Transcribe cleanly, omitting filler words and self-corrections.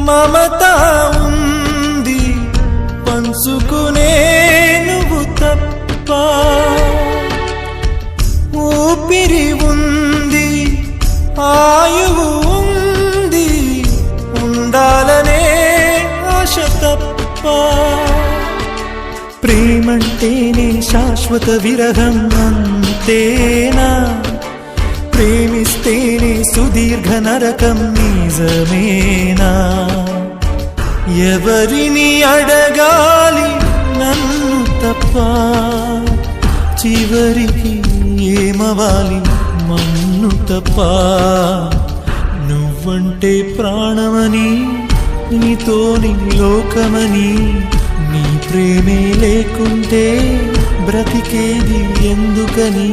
మమత ఉంది పంచుకునే నువ్వు తప్ప, ఊపిరి ఉంది ఆయువు ఉంది ఉండాలనే ఆశ తప్ప. ప్రేమంటేనే శాశ్వత విరహం అంతేనా, ప్రేమిస్తేనే సుదీర్ఘ నరకం నిజమేనా? ఎవరిని అడగాలి నన్ను తప్ప, చివరికి ఏమవాలి మన్ను తప్ప. నువ్వంటే ప్రాణమని నీతోని లోకమని, నీ ప్రేమే లేకుంటే బ్రతికేది ఎందుకని?